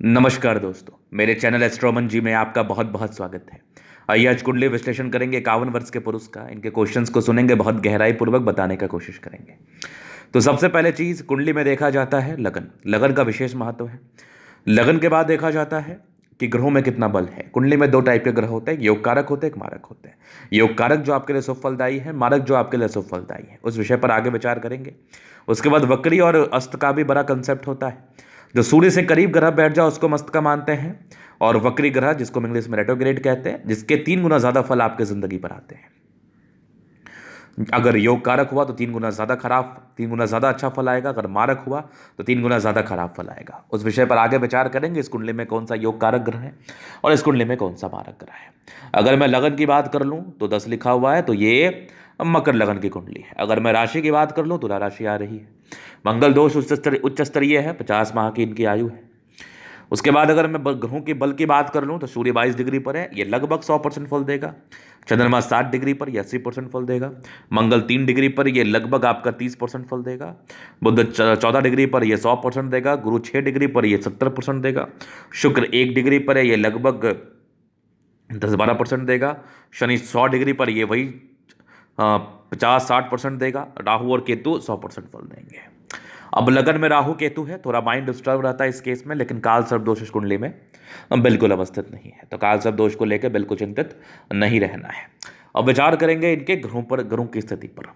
नमस्कार दोस्तों, मेरे चैनल एस्ट्रोमन जी में आपका बहुत बहुत स्वागत है। आइए आज कुंडली विश्लेषण करेंगे 51 वर्ष के पुरुष का। इनके क्वेश्चंस को सुनेंगे, बहुत गहराई पूर्वक बताने का कोशिश करेंगे। तो सबसे पहले चीज कुंडली में देखा जाता है लगन। लगन का विशेष महत्व है। लगन के बाद देखा जाता है कि ग्रहों में कितना बल है। कुंडली में दो टाइप के ग्रह होते हैं, योग कारक होते हैं, एक मारक होते हैं। योग कारक जो आपके लिए शुभ फलदायी है, मारक जो आपके लिए शुभ फलदायी है। उस विषय पर आगे विचार करेंगे। उसके बाद वक्री और अस्त का भी बड़ा कंसेप्ट होता है। जो सूर्य से करीब ग्रह बैठ जाओ उसको मस्त का मानते हैं, और वक्री ग्रह जिसको हम इंग्लिश में रेट्रोग्रेड कहते हैं, जिसके 3 गुना ज्यादा फल आपके जिंदगी पर आते हैं। अगर योग कारक हुआ तो 3 गुना ज्यादा खराब, 3 गुना ज्यादा अच्छा फल आएगा। अगर मारक हुआ तो 3 गुना ज्यादा खराब फल आएगा। उस विषय पर आगे विचार करेंगे। इस कुंडली में कौन सा योग कारक ग्रह है और इस कुंडली में कौन सा मारक ग्रह है। अगर मैं लगन की बात कर लूं तो 10 लिखा हुआ है, तो ये मकर लगन की कुंडली है। अगर मैं राशि की बात कर लूं, तुला राशि आ रही है। मंगल दोष उच्च स्तरीय है, 50 माह की इनकी आयु है। उसके बाद अगर मैं ग्रहों के बल की बात कर लूं तो सूर्य 22 डिग्री पर है, ये लगभग 100% फल देगा। चंद्रमा 60 डिग्री पर, यह 80% फल देगा। मंगल 3 डिग्री पर, यह लगभग आपका 30% फल देगा। बुध 14 डिग्री पर, यह 100% देगा। गुरु 6 डिग्री पर, यह 70% देगा। शुक्र 1 डिग्री पर है, यह लगभग 10-12% देगा। शनि 100 डिग्री पर, यह वही 50-60% देगा। राहु और केतु 100% फल देंगे। अब लगन में राहु केतु है, थोड़ा माइंड डिस्टर्ब रहता है इस केस में, लेकिन काल सर्प दोष इस कुंडली में बिल्कुल अवस्थित नहीं है। तो काल सर्प दोष को लेकर बिल्कुल चिंतित नहीं रहना है। अब विचार करेंगे इनके ग्रहों पर, ग्रहों की स्थिति पर।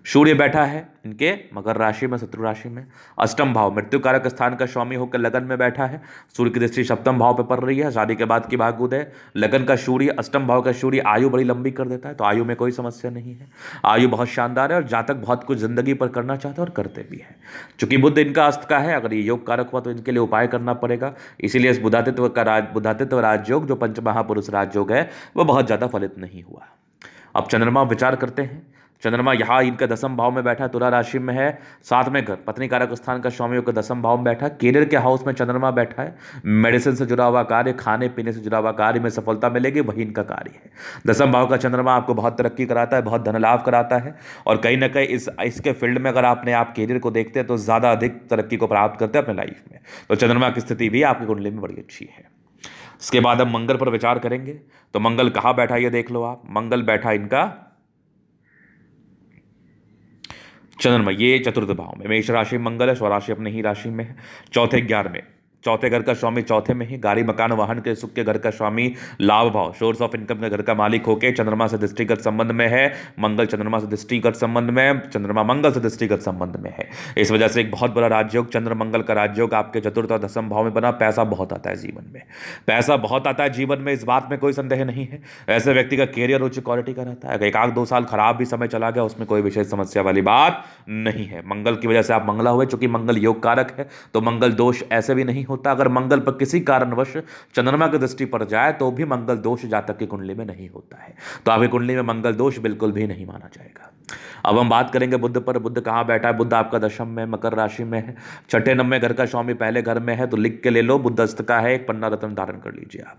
सूर्य बैठा है इनके मकर राशि में, शत्रु राशि में। अष्टम भाव मृत्यु कारक स्थान का स्वामी होकर लगन में बैठा है। सूर्य की दृष्टि सप्तम भाव पे पड़ रही है। शादी के बाद की भाग उदय। लगन का सूर्य, अष्टम भाव का सूर्य आयु बड़ी लंबी कर देता है, तो आयु में कोई समस्या नहीं है। आयु बहुत शानदार है और जातक बहुत कुछ जिंदगी पर करना चाहते हैं और करते भी हैं। चूंकि बुध इनका अस्त का है, अगर ये योग कारक हुआ तो इनके लिए उपाय करना पड़ेगा। इसीलिए इस बुधातित्व राजयोग जो पंचमहापुरुष राजयोग है, वह बहुत ज्यादा फलित नहीं हुआ। अब चंद्रमा विचार करते हैं। चंद्रमा यहाँ इनका 10म भाव में बैठा, तुला राशि में है। 7वें घर पत्नी कारक स्थान का स्वामी होकर 10म भाव में बैठा। कैरियर के हाउस में चंद्रमा बैठा है। मेडिसिन से जुड़ा हुआ कार्य, खाने पीने से जुड़ा हुआ कार्य में सफलता मिलेगी, वही इनका कार्य है। 10म भाव का चंद्रमा आपको बहुत तरक्की कराता है, बहुत धन लाभ कराता है, और कहीं ना कहीं इसके फील्ड में अगर आपने आप कैरियर को देखते हैं तो ज़्यादा अधिक तरक्की को प्राप्त करते हैं अपने लाइफ में। तो चंद्रमा की स्थिति भी आपकी कुंडली में बड़ी अच्छी है। इसके बाद हम मंगल पर विचार करेंगे। तो मंगल कहाँ बैठा ये देख लो आप। मंगल बैठा इनका चंद्रमा ये चतुर्थ भाव में। मेष राशि में मंगल है, स्वराशि अपनी ही राशि में है। चौथे 11 में, चौथे घर का स्वामी चौथे में ही। गाड़ी मकान वाहन के सुख के घर का स्वामी लाभ भाव, सोर्स ऑफ इनकम के घर का मालिक होके चंद्रमा से दृष्टिगत संबंध में है। मंगल चंद्रमा से दृष्टिगत संबंध में, चंद्रमा मंगल से दृष्टिगत संबंध में है। इस वजह से एक बहुत बड़ा राजयोग, चंद्र मंगल का राजयोग आपके चतुर्थ और 10म भाव में बना। पैसा बहुत आता है जीवन में, पैसा बहुत आता है जीवन में, इस बात में कोई संदेह नहीं है। ऐसे व्यक्ति का कैरियर उच्च क्वालिटी का रहता है। अगर 1-2 साल खराब भी समय चला गया, उसमें कोई विशेष समस्या वाली बात नहीं है। मंगल की वजह से आप मंगला हुए, चूंकि मंगल योग कारक है तो मंगल दोष ऐसे भी नहीं होता। अगर मंगल पर किसी कारणवश चंद्रमा की दृष्टि पड़ जाए तो भी मंगल दोष जातक की कुंडली में नहीं होता है। तो आपकी कुंडली में मंगल दोष बिल्कुल भी नहीं माना जाएगा। अब हम बात करेंगे बुध पर। बुध कहाँ बैठा है? बुध आपका 10म में, मकर राशि में है। छठे 9वें घर का स्वामी पहले घर में है, तो लिख के ले लो, बुध अस्त का है। एक पन्ना रत्न धारण कर लीजिए आप।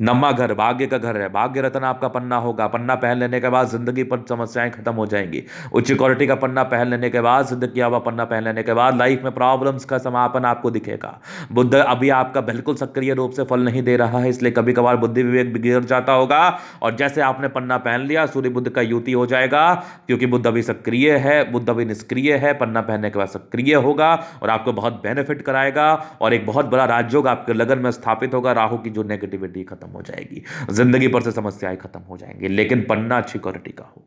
9वां घर भाग्य का घर है। भाग्य रत्न आपका पन्ना होगा। पन्ना पहन लेने के बाद जिंदगी पर समस्याएं खत्म हो जाएंगी। उच्च क्वालिटी का पन्ना पहन लेने के बाद, सिद्ध किया हुआ पन्ना पहन लेने के बाद लाइफ में प्रॉब्लम्स का समापन आपको दिखेगा। बुद्ध अभी आपका बिल्कुल सक्रिय रूप से फल नहीं दे रहा है, इसलिए कभी कभार बुद्धि विवेक बिगड़ जाता होगा। और जैसे आपने पन्ना पहन लिया, सूर्य बुद्ध का युति हो जाएगा, क्योंकि बुद्ध अभी सक्रिय है, बुद्ध अभी निष्क्रिय है। पन्ना पहनने के बाद सक्रिय होगा और आपको बहुत बेनिफिट कराएगा, और एक बहुत बड़ा राजयोग आपके लगन में स्थापित होगा। राहु की जो नेगेटिविटी खत्म हो जाएगी, जिंदगी पर से समस्याएं खत्म हो जाएंगी, लेकिन पन्ना अच्छी क्वालिटी का हो।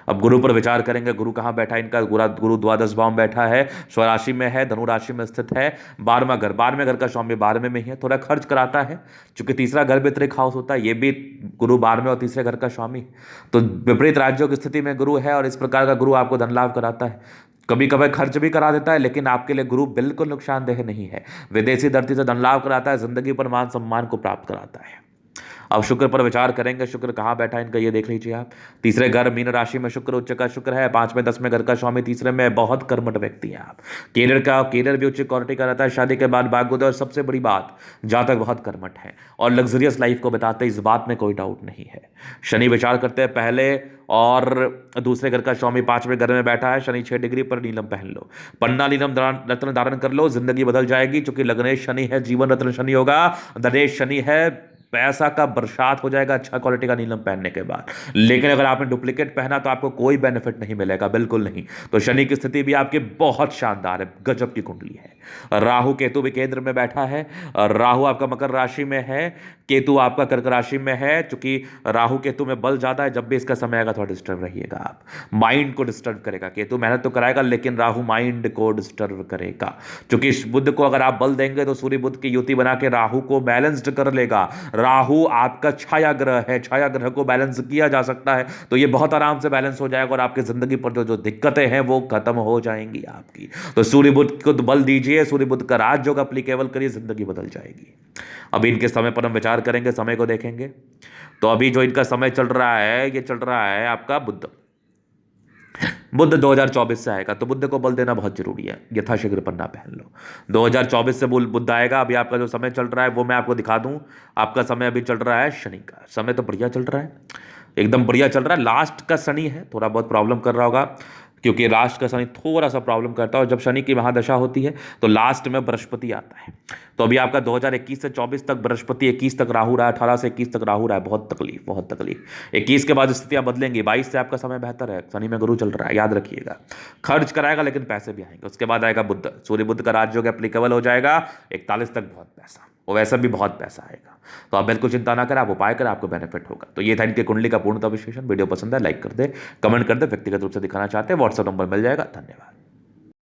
अब गुरु पर विचार करेंगे। गुरु कहाँ बैठा है इनका? गुरु द्वादश भाव में बैठा है, स्वराशि में है, धनु राशि में स्थित है। 12वें घर का स्वामी 12वें में ही है। थोड़ा खर्च कराता है, क्योंकि तीसरा घर वितरिक हाउस होता है, ये भी गुरु 12वें और तीसरे घर का स्वामी। तो विपरीत राज्यों की स्थिति में गुरु है, और इस प्रकार का गुरु आपको धन लाभ कराता है। कभी कभी खर्च भी करा देता है, लेकिन आपके लिए गुरु बिल्कुल नुकसानदेह नहीं है। विदेशी धरती से धन लाभ कराता है, जिंदगी पर मान सम्मान को प्राप्त कराता है। अब शुक्र पर विचार करेंगे, शुक्र कहाँ बैठा है इनका ये देख लीजिए आप। तीसरे घर मीन राशि में शुक्र, उच्च का शुक्र है, 5वें 10वें घर का स्वामी तीसरे में, बहुत कर्मठ व्यक्ति है आप। कैरियर भी उच्च क्वालिटी का रहता है, शादी के बाद भाग्योदय, और सबसे बड़ी बात जातक बहुत कर्मठ है और लग्जरियस लाइफ को बिताते हैं, इस बात में कोई डाउट नहीं है। शनि विचार करते हैं पहले और दूसरे घर का स्वामी 5वें घर में बैठा है, शनि 6 डिग्री पर, नीलम पहन लो, पन्ना नीलम रत्न धारण कर लो, जिंदगी बदल जाएगी। क्योंकि लग्नेश शनि है, जीवन रत्न शनि होगा, धनेश शनि है, पैसा का बरसात हो जाएगा अच्छा क्वालिटी का नीलम पहनने के बाद। लेकिन अगर आपने डुप्लीकेट पहना तो आपको कोई बेनिफिट नहीं मिलेगा, बिल्कुल नहीं। तो शनि की स्थिति भी आपकी बहुत शानदार है, गजब की कुंडली है। राहु केतु भी केंद्र में बैठा है, राहु आपका मकर राशि में है, केतु आपका कर्क राशि में है। चूंकि राहु केतु में बल ज्यादा है, जब भी इसका समय आएगा थोड़ा डिस्टर्ब रहिएगा आप, माइंड को डिस्टर्ब करेगा। केतु मेहनत तो कराएगा लेकिन राहु माइंड को डिस्टर्ब करेगा। क्योंकि इस बुध को अगर आप बल देंगे तो सूर्य बुध की युति बना के राहु को बैलेंस्ड कर लेगा। राहु आपका छाया ग्रह है, छाया ग्रह को बैलेंस किया जा सकता है, तो ये बहुत आराम से बैलेंस हो जाएगा और आपकी जिंदगी पर जो दिक्कतें हैं वो खत्म हो जाएंगी आपकी। तो सूर्य बुध को बल दीजिए, सूर्य बुध का राजयोग एप्लीकेबल करिए, जिंदगी बदल जाएगी। अभी इनके समय पर हम विचार करेंगे, समय को देखेंगे। तो अभी जो इनका समय चल रहा है, ये चल रहा है आपका बुध 2024 से आएगा, तो बुध को बल देना बहुत जरूरी है, यथाशीघ्र पन्ना पहन लो। 2024 से बुध आएगा। अभी आपका जो समय चल रहा है वो मैं आपको दिखा दूं। आपका समय अभी चल रहा है शनि का समय, तो बढ़िया चल रहा है, एकदम बढ़िया चल रहा है। लास्ट का शनि है, थोड़ा बहुत प्रॉब्लम कर रहा होगा क्योंकि लास्ट का शनि थोड़ा सा प्रॉब्लम करता है, और जब शनि की महादशा होती है तो लास्ट में बृहस्पति आता है। तो अभी आपका 2021 से 24 तक बृहस्पति, 21 तक राहु रहा है, 18 से 21 तक राहु रहा है, बहुत तकलीफ, बहुत तकलीफ। 21 के बाद स्थितियां बदलेंगी, 22 से आपका समय बेहतर है, शनि में गुरु चल रहा है, याद रखिएगा। खर्च कराएगा लेकिन पैसे भी आएंगे। उसके बाद आएगा बुध, सूर्य बुध का राजयोग एप्लीकेबल हो जाएगा, 41 तक बहुत पैसा, वो वैसा भी बहुत पैसा आएगा। तो आप बिल्कुल चिंता ना करें, आप उपाय करें, आपको बेनिफिट होगा। तो ये था इनके कुंडली का पूर्णतः विश्लेषण। वीडियो पसंद है लाइक कर दे, कमेंट कर दे, व्यक्तिगत रूप से दिखाना चाहते हैं व्हाट्सएप नंबर मिल जाएगा। धन्यवाद।